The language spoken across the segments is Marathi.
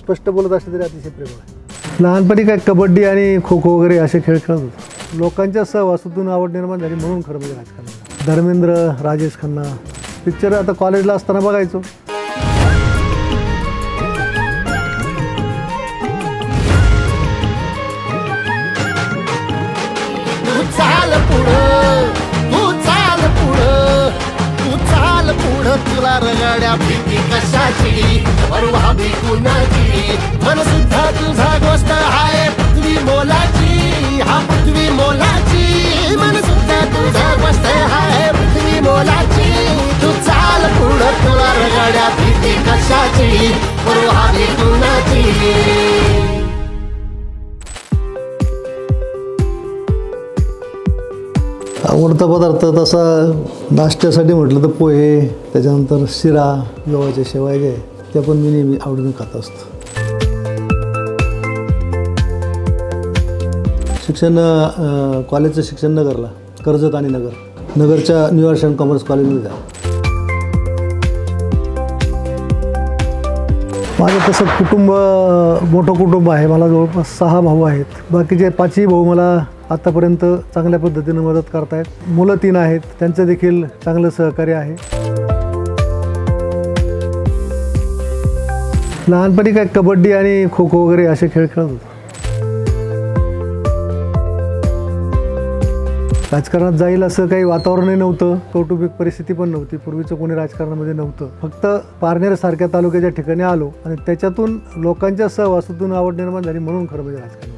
स्पष्ट बोलत असले तरी अतिशय प्रेमळ आहे। लहानपणी काय कबड्डी आणि खो खो वगैरे असे खेळ खेळत होतो। लोकांच्या सहवासातून आवड निर्माण झाली म्हणून खरं म्हणजे राजकारणाला। धर्मेंद्र, राजेश खन्ना पिक्चर आता कॉलेजला असताना बघायचो। तुला रगड्या भीती कशाची परवा भी कुणाची मन सुद्धा तुझा गोष्ट आहे पृथ्वी मोलाची हा पृथ्वी मोलाची मन सुद्धा तुझा गोष्ट आहे पृथ्वी मोलाची तू चाल पुढं तुला रगड्या भीती कशाची परवा भी कुणाची। आवडता पदार्थ तसा नाश्त्यासाठी म्हटलं तर पोहे, त्याच्यानंतर शिरा, गव्हाच्या शेवया जे त्या पण मी नेहमी आवडीने खात असतो। शिक्षण कॉलेजचं शिक्षण नगरला, कर्जत आणि नगरच्या न्यू आर्ट्स अँड कॉमर्स कॉलेजमध्ये झालं। माझं तसं कुटुंब मोठं कुटुंब आहे। मला जवळपास 6 भाऊ आहेत। बाकीचे 5ही भाऊ मला आतापर्यंत चांगल्या पद्धतीने मदत करतायत। मुलं 3 आहेत, त्यांचं देखील चांगलं सहकार्य आहे। लहानपणी काय कबड्डी आणि खो खो वगैरे असे खेळ खेळत होतो। राजकारणात जाईल असं काही वातावरणही नव्हतं, कौटुंबिक परिस्थिती पण नव्हती। पूर्वीचं कोणी राजकारणामध्ये नव्हतं। फक्त पारनेर सारख्या तालुक्याच्या ठिकाणी आलो आणि त्याच्यातून लोकांच्या सहवासातून आवड निर्माण झाली म्हणून खरं म्हणजे राजकारण।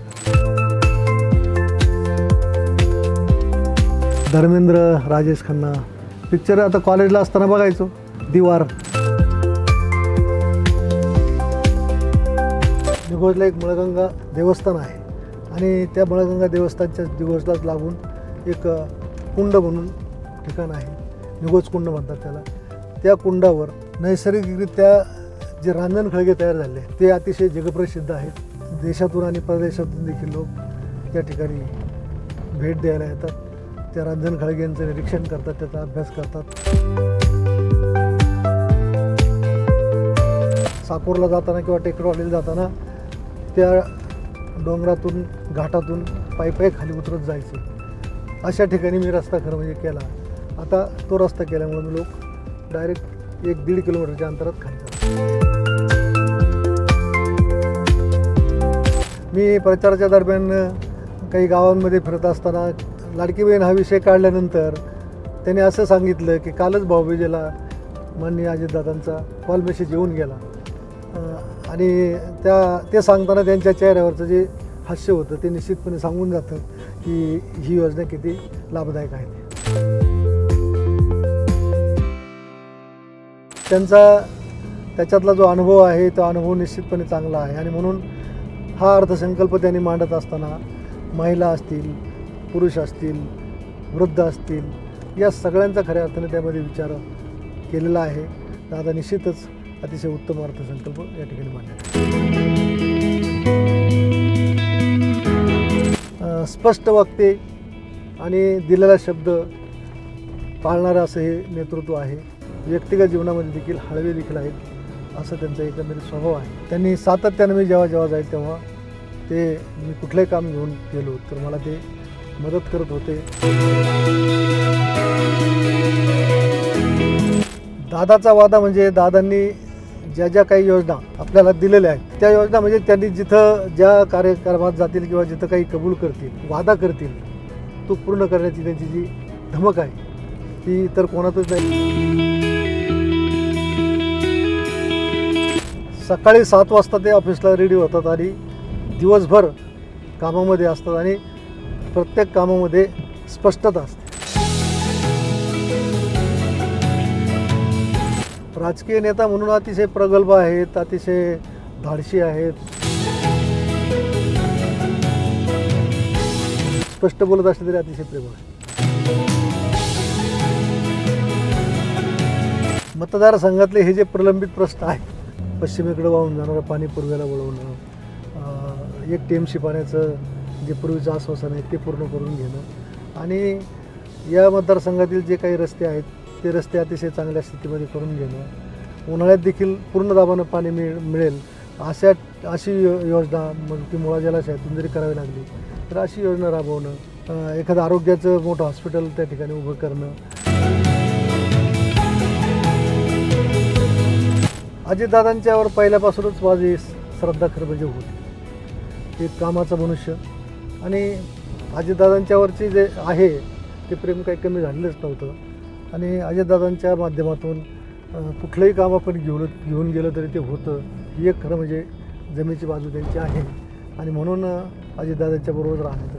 धर्मेंद्र, राजेश खन्ना पिक्चर आता कॉलेजला असताना बघायचो। दीवार, निघोजला एक मळगंगा देवस्थान आहे आणि त्या मळगंगा देवस्थानच्या दिवसलाच लागून एक कुंड म्हणून ठिकाण आहे, निघोज कुंड म्हणतात त्याला। त्या कुंडावर नैसर्गिकरित्या जे रांजण खळगे तयार झाले ते अतिशय जगप्रसिद्ध आहेत। देशातून आणि परदेशातून देखील लोक त्या ठिकाणी भेट द्यायला येतात। त्या रांजण खळग्यांचं निरीक्षण करतात, त्याचा अभ्यास करतात। साकोरला जाताना किंवा टेकडवाडीला जाताना त्या डोंगरातून घाटातून पायी खाली उतरत जायचं। अशा ठिकाणी मी रस्ता खरं म्हणजे केला। आता तो रस्ता केल्यामुळे मी लोक डायरेक्ट 1-1.5 किलोमीटरच्या अंतरात खाली जातात। मी प्रचाराच्या दरम्यान काही गावांमध्ये फिरत असताना लाडकी बहीण हा विषय काढल्यानंतर त्याने असं सांगितलं की कालच भाऊबीजेला माननीय अजितदादांचा कॉल मेसेज येऊन गेला आणि ते सांगताना त्यांच्या चेहऱ्यावरचं जे हास्य होतं ते निश्चितपणे सांगून जातं की ही योजना किती लाभदायक आहे। त्याच्यातला जो अनुभव आहे तो अनुभव निश्चितपणे चांगला आहे आणि म्हणून हा अर्थसंकल्प त्यांनी मांडत असताना महिला असतील, पुरुष असतील, वृद्ध असतील या सगळ्यांचा खऱ्या अर्थाने त्यामध्ये विचार केलेला आहे। तर आता निश्चितच अतिशय उत्तम अर्थसंकल्प या ठिकाणी मांडला। स्पष्ट वक्ते आणि दिलेला शब्द पाळणारं असं हे नेतृत्व आहे। व्यक्तिगत जीवनामध्ये देखील हळवे देखील आहेत असं त्यांचा एकंदरीत स्वभाव आहे। त्यांनी सातत्याने मी जेव्हा जाईल तेव्हा मी कुठलंही काम घेऊन गेलो तर मला ते मदत करत होते। दादाचा वादा म्हणजे दादांनी ज्या काही योजना आपल्याला दिलेल्या आहेत त्या योजना म्हणजे त्यांनी जिथं ज्या कार्यक्रमात जातील किंवा जिथं काही कबूल करतील, वादा करतील तो पूर्ण करण्याची त्यांची जी धमक आहे ती इतर कोणातच नाही। सकाळी 7 वाजता ते ऑफिसला रेडी होतात आणि दिवसभर कामामध्ये असतात आणि प्रत्येक कामामध्ये स्पष्टता असते। राजकीय नेता म्हणून अतिशय प्रगल्भ आहेत, अतिशय धाडशी आहेत, स्पष्ट बोलत असले तरी अतिशय प्रेमळ आहे। मतदारसंघातले हे जे प्रलंबित प्रश्न आहेत, पश्चिमेकडे वाहून जाणारं पाणी पूर्वेला वळवणं, 1 टीएमसी पाण्याचं जे पूर्वीचं आश्वासन आहे ते पूर्ण करून घेणं आणि या मतदारसंघातील जे काही रस्ते आहेत ते रस्ते अतिशय चांगल्या स्थितीमध्ये करून घेणं, उन्हाळ्यात देखील पूर्ण दाबानं पाणी मिळेल अशी योजना मग ती मुळा जलाशयातून जरी करावी लागली तर अशी योजना राबवणं, एखादं आरोग्याचं मोठं हॉस्पिटल त्या ठिकाणी उभं करणं. अजितदादांच्यावर पहिल्यापासूनच माझी श्रद्धा खरं म्हणजे होती. एक कामाचा मनुष्य आणि अजितदादांच्यावरची जे आहे ते प्रेम काही कमी झालेलंच नव्हतं. आणि अजितदादांच्या माध्यमातून कुठलंही काम आपण घेऊन गेलं तरी ते होतं. ही एक खरं म्हणजे जमेची बाजू त्यांची आहे आणि म्हणून अजितदादांच्या बरोबर राहण्याचा